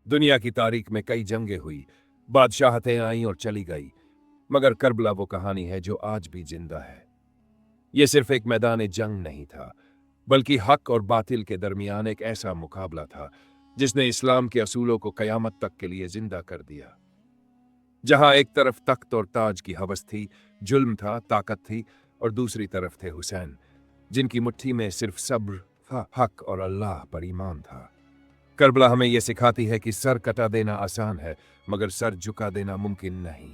दुनिया की तारीख में कई जंगें हुई, बादशाहतें आईं और चली गई, मगर करबला वो कहानी है जो आज भी जिंदा है। ये सिर्फ एक मैदान जंग नहीं था, बल्कि हक और बातिल के दरमियान एक ऐसा मुकाबला था जिसने इस्लाम के असूलों को कयामत तक के लिए जिंदा कर दिया। जहां एक तरफ तख्त और ताज की हवस थी, जुल्म था, ताकत थी, और दूसरी तरफ थे हुसैन, जिनकी मुट्ठी में सिर्फ सब्र, हक और अल्लाह पर ईमान था। करबला हमें यह सिखाती है कि सर कटा देना आसान है, मगर सर झुका देना मुमकिन नहीं।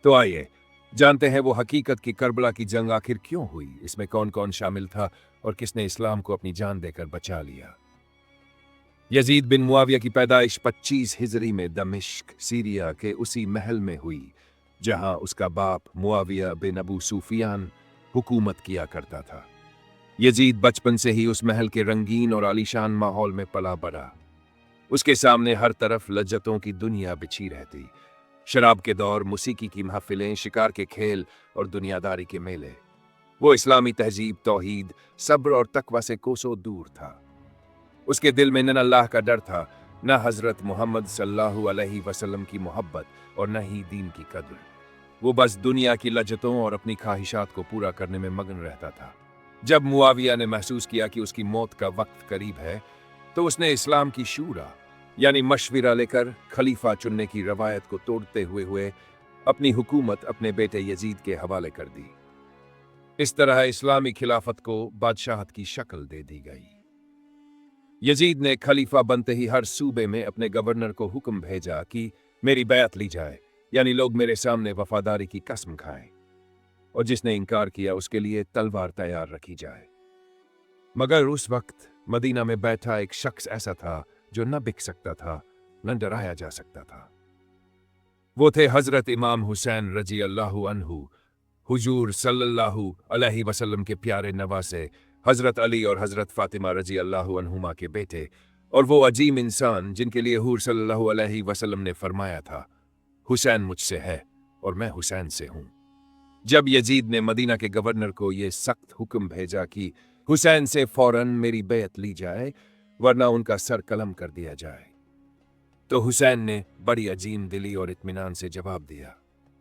तो आइए जानते हैं वो हकीकत कि करबला की जंग आखिर क्यों हुई, इसमें कौन कौन शामिल था और किसने इस्लाम को अपनी जान देकर बचा लिया। यजीद बिन मुआविया की पैदाइश 25 हिजरी में दमिश्क, सीरिया के उसी महल में हुई जहां उसका बाप मुआविया बिन अबू सुफियान हुकूमत किया करता था। यजीद बचपन से ही उस महल के रंगीन और आलीशान माहौल में पला बढ़ा। उसके सामने हर तरफ लज्जतों की दुनिया बिछी रहती, शराब के दौर, मौसीकी की महफिलें, शिकार के खेल और दुनियादारी के मेले। वो इस्लामी तहजीब, तौहीद, सब्र और तकवा से कोसों दूर था। उसके दिल में न अल्लाह का डर था, न हजरत मोहम्मद सल्लल्लाहु अलैहि वसल्लम की मोहब्बत और न ही दीन की कद्र। वो बस दुनिया की लज्जतों और अपनी ख्वाहिशात को पूरा करने में मगन रहता था। जब मुआविया ने महसूस किया कि उसकी मौत का वक्त करीब है, तो उसने इस्लाम की शूरा यानी मशविरा लेकर खलीफा चुनने की रवायत को तोड़ते हुए अपनी हुकूमत अपने बेटे यजीद के हवाले कर दी। इस तरह इस्लामी खिलाफत को बादशाहत की शक्ल दे दी गई। यजीद ने खलीफा बनते ही हर सूबे में अपने गवर्नर को हुक्म भेजा कि मेरी बैत ली जाए, यानी लोग मेरे सामने वफादारी की कसम खाएं, और जिसने इनकार किया उसके लिए तलवार तैयार रखी जाए। मगर उस वक्त मदीना में बैठा एक शख्स ऐसा था जो न बिक सकता था, न डराया जा सकता था। वो थे हजरत इमाम हुसैन रजी अल्लाहु अन्हु, हुजूर सल्लल्लाहु अलैहि वसल्लम के प्यारे नवासे, हजरत अली और हजरत फातिमा रजी अल्लाहु अन्हुमा के बेटे, और वो अजीम इंसान जिनके लिए हुजूर सल्लल्लाहु अलैहि वसल्लम ने फरमाया था, हुसैन मुझसे है और मैं हुसैन से हूं। जब यजीद ने मदीना के गवर्नर को यह सख्त हुक्म भेजा कि हुसैन से फौरन मेरी बैत ली जाए वरना उनका सर कलम कर दिया जाए, तो हुसैन ने बड़ी अजीम दिली और इत्मीनान से जवाब दिया,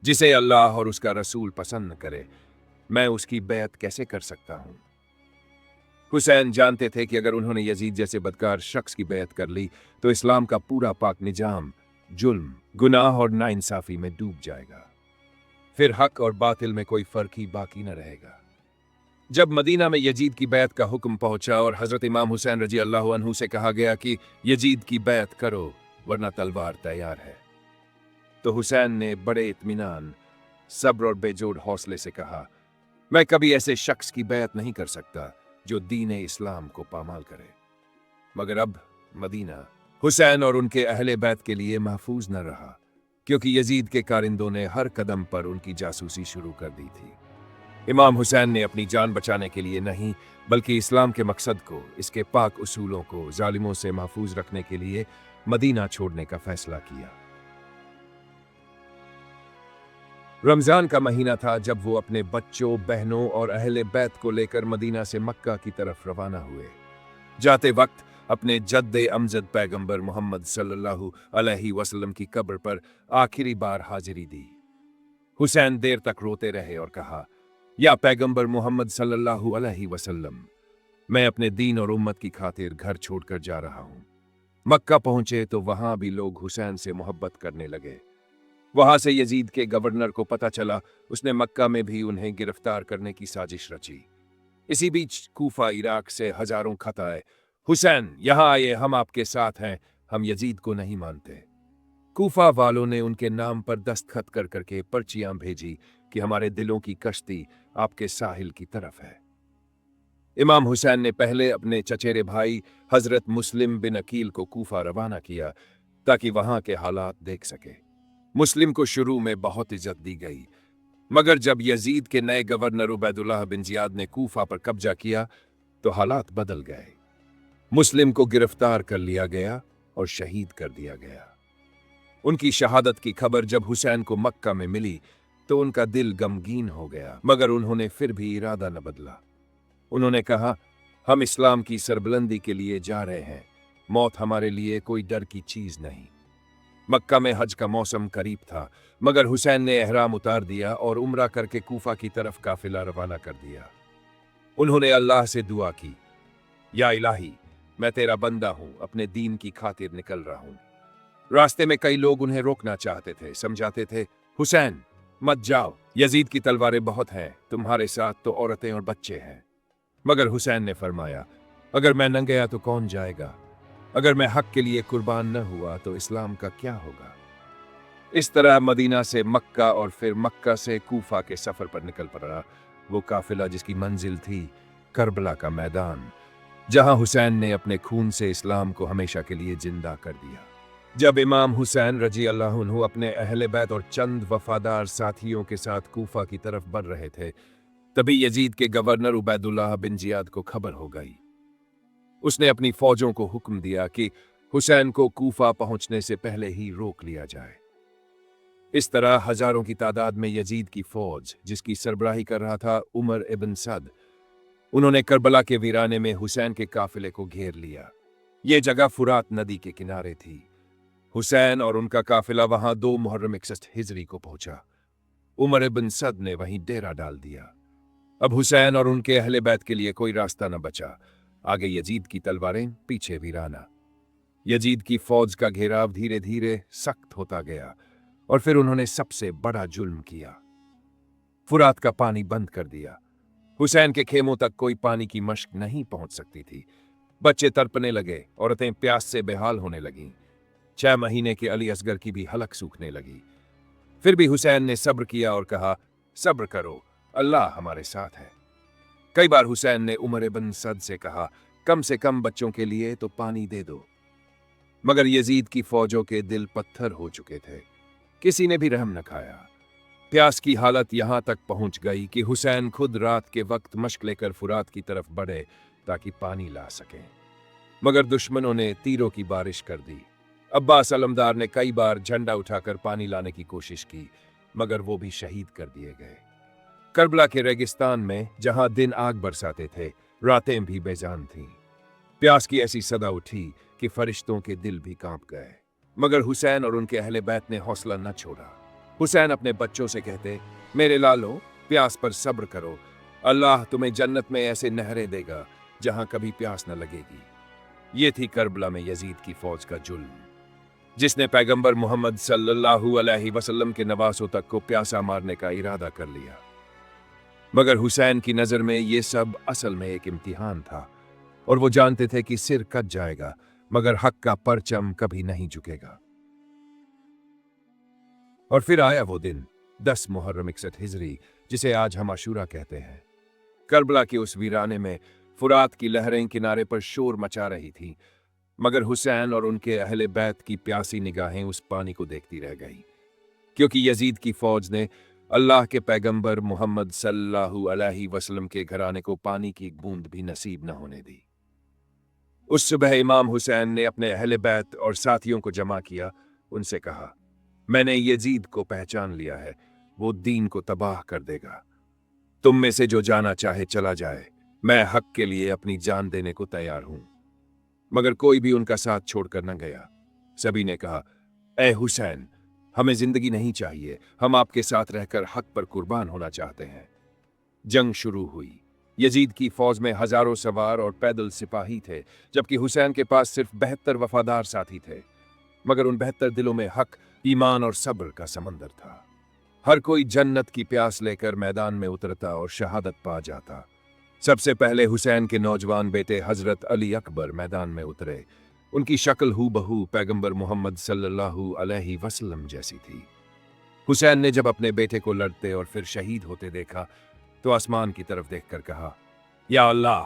जिसे अल्लाह और उसका रसूल पसंद करे, मैं उसकी बैत कैसे कर सकता हूं। हुसैन जानते थे कि अगर उन्होंने यजीद जैसे बदकार शख्स की बैत कर ली तो इस्लाम का पूरा पाक निजाम जुल्म, गुनाह और नाइंसाफी में डूब जाएगा। फिर हक और बातिल में कोई फर्क ही बाकी न रहेगा। जब मदीना में यजीद की बैत का हुक्म पहुंचा और हजरत इमाम हुसैन रजी अल्लाहु अन्हु से कहा गया कि यजीद की बैत करो वरना तलवार तैयार है, तो हुसैन ने बड़े इत्मीनान, सब्र और बेजोड़ हौसले से कहा, मैं कभी ऐसे शख्स की बैत नहीं कर सकता जो दीन इस्लाम को पामाल करे। मगर अब मदीना हुसैन और उनके अहले बैत के लिए महफूज न रहा, क्योंकि यजीद के कारिंदों ने हर कदम पर उनकी जासूसी शुरू कर दी थी। इमाम हुसैन ने अपनी जान बचाने के लिए नहीं, बल्कि इस्लाम के मकसद को, इसके पाक उसूलों को जालिमों से महफूज रखने के लिए मदीना छोड़ने का फैसला किया। रमजान का महीना था जब वो अपने बच्चों, बहनों और अहले बैत को लेकर मदीना से मक्का की तरफ रवाना हुए। जाते वक्त अपने जद्दे अमजद पैगंबर मोहम्मद सल्लल्लाहु अलैहि वसल्लम की कब्र पर आखिरी बार हाजिरी दी। हुसैन देर तक रोते रहे और कहा, या पैगंबर मोहम्मद सल्लल्लाहु अलैहि वसल्लम, मैं अपने दीन और उम्मत की खातिर घर छोड़कर जा रहा हूं। मक्का पहुंचे तो वहां भी लोग हुसैन से मोहब्बत करने लगे। वहां से यजीद के गवर्नर को पता चला, उसने मक्का में भी उन्हें गिरफ्तार करने की साजिश रची। इसी बीच कूफा, इराक से हजारों खत आए, हुसैन यहां आइए, हम आपके साथ हैं, हम यजीद को नहीं मानते। कूफा वालों ने उनके नाम पर दस्तखत कर करके पर्चियां भेजी कि हमारे दिलों की कश्ती आपके साहिल की तरफ है। इमाम हुसैन ने पहले अपने चचेरे भाई हजरत मुस्लिम बिन अकील को कूफा रवाना किया ताकि वहां के हालात देख सके। मुस्लिम को शुरू में बहुत इज्जत दी गई, मगर जब यजीद के नए गवर्नर उबैदुल्लाह बिन जियाद ने कूफा पर कब्जा किया तो हालात बदल गए। मुस्लिम को गिरफ्तार कर लिया गया और शहीद कर दिया गया। उनकी शहादत की खबर जब हुसैन को मक्का में मिली तो उनका दिल गमगीन हो गया, मगर उन्होंने फिर भी इरादा न बदला। उन्होंने कहा, हम इस्लाम की सरबुलंदी के लिए जा रहे हैं, मौत हमारे लिए कोई डर की चीज नहीं। मक्का में हज का मौसम करीब था, मगर हुसैन ने एहराम उतार दिया और उम्रा करके कूफा की तरफ काफिला रवाना कर दिया। उन्होंने अल्लाह से दुआ की, या इलाही, मैं तेरा बंदा हूं, अपने दीन की खातिर निकल रहा हूं। रास्ते में कई लोग उन्हें रोकना चाहते थे, समझाते थे, हुसैन मत जाओ, यजीद की तलवारें बहुत हैं, तुम्हारे साथ तो औरतें और बच्चे हैं। मगर हुसैन ने फरमाया, अगर मैं न गया तो कौन जाएगा? अगर मैं हक के लिए कुर्बान न हुआ तो इस्लाम का क्या होगा? इस तरह मदीना से मक्का और फिर मक्का से कूफा के सफर पर निकल पड़ा वो काफिला जिसकी मंजिल थी करबला का मैदान, जहां हुसैन ने अपने खून से इस्लाम को हमेशा के लिए जिंदा कर दिया। जब इमाम हुसैन रजी अल्लाह अन्हु अपने अहले बैत और चंद वफादार साथियों के साथ कूफा की तरफ बढ़ रहे थे, तभी यजीद के गवर्नर उबैदुल्लाह बिन जियाद को खबर हो गई। उसने अपनी फौजों को हुक्म दिया कि हुसैन को कूफा पहुंचने से पहले ही रोक लिया जाए। इस तरह हजारों की तादाद में यजीद की फौज, जिसकी सरबराही कर रहा था उमर इब्न सद, उन्होंने करबला के वीराने में हुसैन के काफिले को घेर लिया। ये जगह फुरात नदी के किनारे थी। हुसैन और उनका काफिला वहां 2 मुहर्रम 61 हिजरी को पहुंचा। उमर इब्न सद ने वहीं डेरा डाल दिया। अब हुसैन और उनके अहले बैत के लिए कोई रास्ता न बचा। आगे यजीद की तलवारें, पीछे वीराना। यजीद की फौज का घेराव धीरे धीरे सख्त होता गया और फिर उन्होंने सबसे बड़ा जुल्म किया। फुरात का पानी बंद कर दिया। हुसैन के खेमों तक कोई पानी की मश्क नहीं पहुंच सकती थी। बच्चे तड़पने लगे, औरतें प्यास से बेहाल होने लगीं। 6 महीने के अली असगर की भी हलक सूखने लगी। फिर भी हुसैन ने सब्र किया और कहा, सब्र करो, अल्लाह हमारे साथ है। कई बार हुसैन ने उमर इब्न सद से कहा, कम से कम बच्चों के लिए तो पानी दे दो। मगर यजीद की फौजों के दिल पत्थर हो चुके थे। किसी ने भी रहम न खाया। प्यास की हालत यहां तक पहुंच गई कि हुसैन खुद रात के वक्त मश्क लेकर फुरात की तरफ बढ़े ताकि पानी ला सकें। मगर दुश्मनों ने तीरों की बारिश कर दी। अब्बास अलमदार ने कई बार झंडा उठाकर पानी लाने की कोशिश की, मगर वो भी शहीद कर दिए गए। करबला के रेगिस्तान में जहां दिन आग बरसाते थे, रातें भी बेजान थीं। प्यास की ऐसी सदा उठी कि फरिश्तों के दिल भी कांप गए। मगर हुसैन और उनके अहले बैत ने हौसला न छोड़ा। हुसैन अपने बच्चों से कहते, मेरे लालो, प्यास पर सब्र करो, अल्लाह तुम्हें जन्नत में ऐसे नहरें देगा जहां कभी प्यास न लगेगी। ये थी करबला में यजीद की फौज का जुल्म, जिसने पैगंबर मोहम्मद सल्लल्लाहु अलैहि वसल्लम के नवासों तक को प्यासा मारने का इरादा कर लिया। मगर हुसैन की नजर में ये सब असल में एक इम्तिहान था और वो जानते थे कि सिर कट जाएगा मगर हक का परचम कभी नहीं झुकेगा। और फिर आया वो दिन, 10 मुहर्रम 61 हिजरी, जिसे आज हम आशूरा कहते हैं। करबला के उस वीराने में फुरात की लहरें किनारे पर शोर मचा रही थीं, मगर हुसैन और उनके अहले बैत की प्यासी निगाहें उस पानी को देखती रह गई, क्योंकि यजीद की फौज ने अल्लाह के पैगंबर मोहम्मद सल्लल्लाहु अलैहि वसल्लम के घराने को पानी की एक बूंद भी नसीब न होने दी। उस सुबह इमाम हुसैन ने अपने अहले बैत और साथियों को जमा किया। उनसे कहा, मैंने यजीद को पहचान लिया है, वो दीन को तबाह कर देगा। तुम में से जो जाना चाहे चला जाए, मैं हक के लिए अपनी जान देने को तैयार हूं। मगर कोई भी उनका साथ छोड़कर न गया। सभी ने कहा, ए हुसैन, हमें जिंदगी नहीं चाहिए, हम आपके साथ रहकर हक पर कुर्बान होना चाहते हैं। जंग शुरू हुई। यजीद की फौज में हजारों सवार और पैदल सिपाही थे, जबकि हुसैन के पास सिर्फ 72 वफादार साथी थे। मगर उन 72 दिलों में हक, ईमान और सब्र का समंदर था। हर कोई जन्नत की प्यास लेकर मैदान में उतरता और शहादत पा जाता। सबसे पहले हुसैन के नौजवान बेटे हजरत अली अकबर मैदान में उतरे। उनकी शक्ल हूबहू पैगंबर मोहम्मद सल्लल्लाहु अलैहि वसल्लम जैसी थी। हुसैन ने जब अपने बेटे को लड़ते और फिर शहीद होते देखा तो आसमान की तरफ देखकर कहा, या अल्लाह,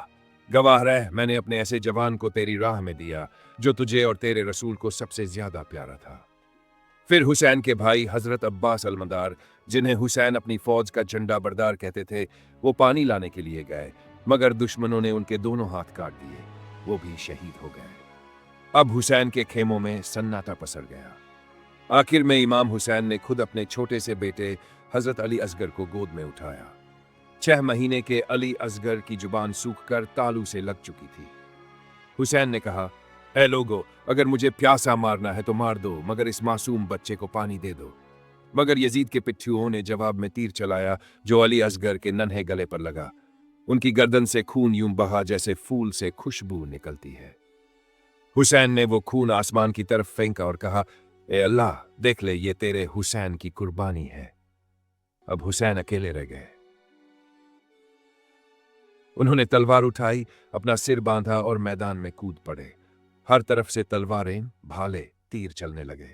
गवाह रह, मैंने अपने ऐसे जवान को तेरी राह में दिया जो तुझे और तेरे रसूल को सबसे ज्यादा प्यारा था। फिर हुसैन के भाई हजरत अब्बास अलमदार, जिन्हें हुसैन अपनी फौज का झंडा बरदार कहते थे, वो पानी लाने के लिए गए, मगर दुश्मनों ने उनके दोनों हाथ काट दिए। वो भी शहीद हो गए। अब हुसैन के खेमों में सन्नाटा पसर गया। आखिर में इमाम हुसैन ने खुद अपने छोटे से बेटे हजरत अली असगर को गोद में उठाया। 6 महीने के अली असगर की जुबान सूखकर तालू से लग चुकी थी। हुसैन ने कहा, ए लोगो, अगर मुझे प्यासा मारना है तो मार दो, मगर इस मासूम बच्चे को पानी दे दो। मगर यजीद के पिट्ठुओं ने जवाब में तीर चलाया जो अली असगर के नन्हे गले पर लगा। उनकी गर्दन से खून यूं बहा जैसे फूल से खुशबू निकलती है। हुसैन ने वो खून आसमान की तरफ फेंका और कहा, ए अल्लाह, देख ले, ये तेरे हुसैन की कुर्बानी है। अब हुसैन अकेले रह गए। उन्होंने तलवार उठाई, अपना सिर बांधा और मैदान में कूद पड़े। हर तरफ से तलवारें, भाले, तीर चलने लगे।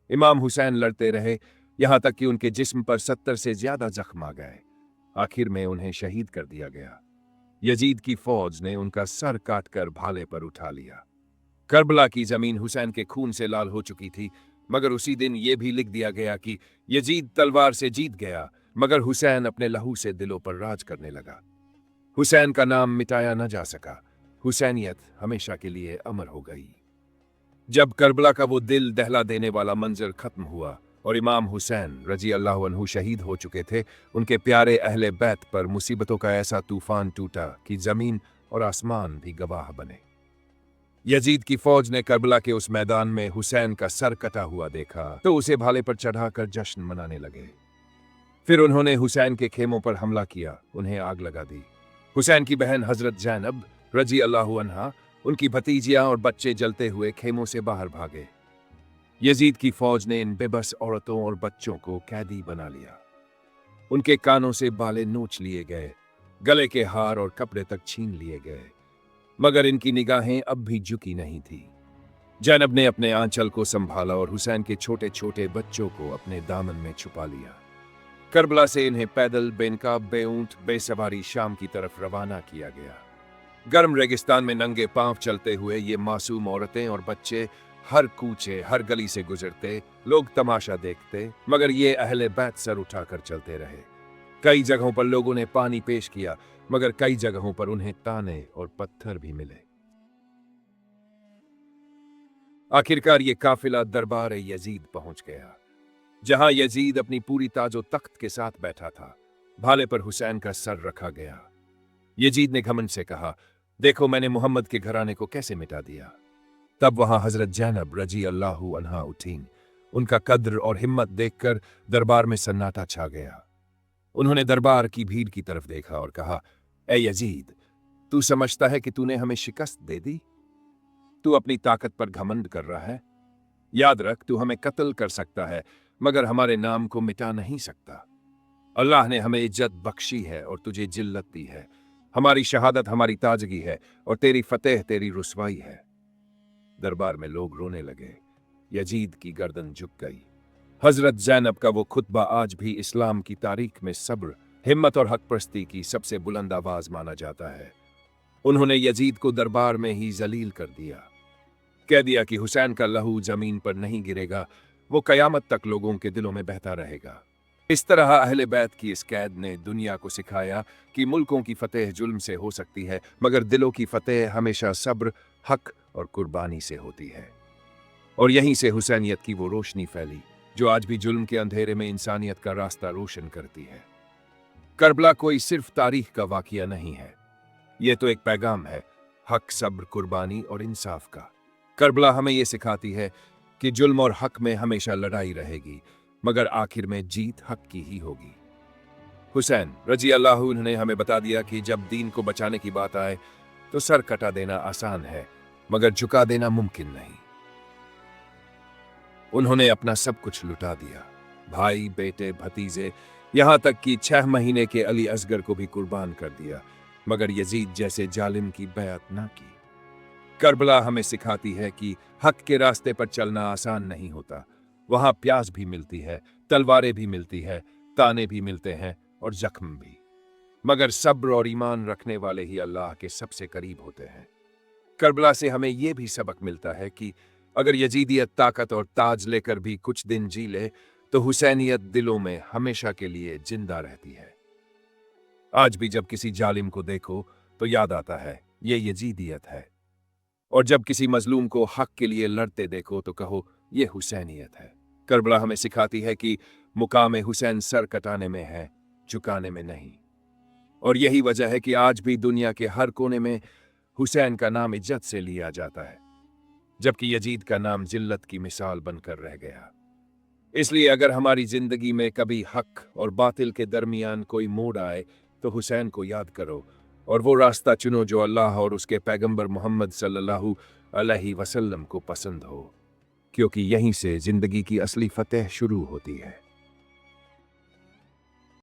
इमाम हुसैन लड़ते रहे, यहां तक कि उनके जिस्म पर 70 से ज्यादा जख्म आ गए। आखिर में उन्हें शहीद कर दिया गया। यजीद की फौज ने उनका सर काटकर भाले पर उठा लिया। करबला की जमीन हुसैन के खून से लाल हो चुकी थी, मगर उसी दिन यह भी लिख दिया गया कि यजीद तलवार से जीत गया, मगर हुसैन अपने लहू से दिलों पर राज करने लगा। हुसैन का नाम मिटाया न जा सका। हुसैनियत हमेशा के लिए अमर हो गई। जब करबला का वो दिल दहला देने वाला मंजर खत्म हुआ और इमाम हुसैन रजी अल्लाह अन्हु शहीद हो चुके थे, उनके प्यारे अहले बैत पर मुसीबतों का ऐसा तूफान टूटा कि जमीन और आसमान भी गवाह बने। यजीद की फौज ने करबला के उस मैदान में हुसैन का सर कटा हुआ देखा तो उसे भाले पर चढ़ाकर जश्न मनाने लगे। फिर उन्होंने हुसैन के खेमों पर हमला किया, उन्हें आग लगा दी। हुसैन की बहन हजरत जैनब रजी अल्लाह अन्हा, उनकी भतीजियां और बच्चे जलते हुए खेमों से बाहर भागे। यजीद की फौज ने इन बेबस औरतों और बच्चों को कैदी बना लिया। उनके कानों से बाले नोच लिए गए, गले के हार और कपड़े तक छीन लिए गए, मगर इनकी निगाहें अब भी झुकी नहीं थी। जैनब ने अपने आंचल को संभाला और हुसैन के छोटे छोटे बच्चों को अपने दामन में छुपा लिया। करबला से इन्हें पैदल, बेनकाब, बेऊंट, बेसवारी शाम की तरफ रवाना किया गया। गर्म रेगिस्तान में नंगे पांव चलते हुए ये मासूम औरतें और बच्चे हर कूचे, हर गली से गुजरते, लोग तमाशा देखते, मगर ये अहले बैत सर उठाकर चलते रहे। कई जगहों पर लोगों ने पानी पेश किया, मगर कई जगहों पर उन्हें ताने और पत्थर भी मिले। आखिरकार ये काफिला दरबार यजीद पहुंच गया, जहां यजीद अपनी पूरी ताजो तख्त के साथ बैठा था। भाले पर हुसैन का सर रखा गया। यजीद ने घमंड से कहा, देखो मैंने मोहम्मद के घराने को कैसे मिटा दिया। तब वहां हजरत जैनब रजी अल्लाह अन्हा उठीं। उनका कद्र और हिम्मत देखकर दरबार में सन्नाटा छा गया। उन्होंने दरबार की भीड़ की तरफ देखा और कहा, ए यजीद, तू समझता है कि तूने हमें शिकस्त दे दी? तू अपनी ताकत पर घमंड कर रहा है? याद रख, तू हमें कत्ल कर सकता है, मगर हमारे नाम को मिटा नहीं सकता। अल्लाह ने हमें इज्जत बख्शी है और तुझे जिल्लत दी है। हमारी शहादत हमारी ताजगी है और तेरी फतेह तेरी रुसवाई है। दरबार में लोग रोने लगे। यजीद की गर्दन झुक गई। हजरत जैनब का वो खुतबा आज भी इस्लाम की तारीख में सब्र, हिम्मत और हक परस्ती की सबसे बुलंद आवाज माना जाता है। उन्होंने यजीद को दरबार में ही जलील कर दिया। कह दिया कि हुसैन का लहू जमीन पर नहीं गिरेगा, वो कयामत तक लोगों के दिलों में बहता रहेगा। इस तरह अहले बैत की इस कैद ने दुनिया को सिखाया कि मुल्कों की फतेह जुल्म से हो सकती है, मगर दिलों की फतेह हमेशा सब्र, हक और कुर्बानी से होती है। और यहीं से हुसैनियत की वो रोशनी फैली जो आज भी जुल्म के अंधेरे में इंसानियत का रास्ता रोशन करती है। करबला कोई सिर्फ तारीख का वाकया नहीं है, ये तो एक पैगाम है, हक, सब्र, कुर्बानी और इंसाफ का। करबला हमें ये सिखाती है कि जुल्म और हक में हमेशा लड़ाई रहेगी, मगर आखिर में जीत हक की ही होगी। हुसैन रजी अल्लाह अन्हु ने हमें बता दिया कि जब दीन को बचाने की बात आए तो सर कटा देना आसान है, मगर झुका देना मुमकिन नहीं। उन्होंने अपना सब कुछ लुटा दिया, भाई, बेटे, भतीजे, यहां तक कि 6 महीने के अली असगर को भी कुर्बान कर दिया, मगर यजीद जैसे जालिम की बैअत ना की। करबला हमें सिखाती है कि हक के रास्ते पर चलना आसान नहीं होता। वहां प्यास भी मिलती है, तलवारें भी मिलती है, ताने भी मिलते हैं और जख्म भी, मगर सब्र और ईमान रखने वाले ही अल्लाह के सबसे करीब होते हैं। करबला से हमें यह भी सबक मिलता है कि अगर यजीदियत ताकत और ताज लेकर भी कुछ दिन जी ले तो हुसैनियत दिलों में हमेशा के लिए जिंदा रहती है। आज भी जब किसी जालिम को देखो तो याद आता है ये यजीदियत है, और जब किसी मजलूम को हक के लिए लड़ते देखो तो कहो ये हुसैनियत है। करबला हमें सिखाती है कि मुकाम हुसैन सर कटाने में है, झुकाने में नहीं। और यही वजह है कि आज भी दुनिया के हर कोने में हुसैन का नाम इज्जत से लिया जाता है, जबकि यजीद का नाम जिल्लत की मिसाल बनकर रह गया। इसलिए अगर हमारी जिंदगी में कभी हक और बातिल के दरमियान कोई मोड़ आए तो हुसैन को याद करो और वो रास्ता चुनो जो अल्लाह और उसके पैगंबर मोहम्मद सल्लल्लाहु अलैहि वसल्लम को पसंद हो, क्योंकि यहीं से जिंदगी की असली फतेह शुरू होती है।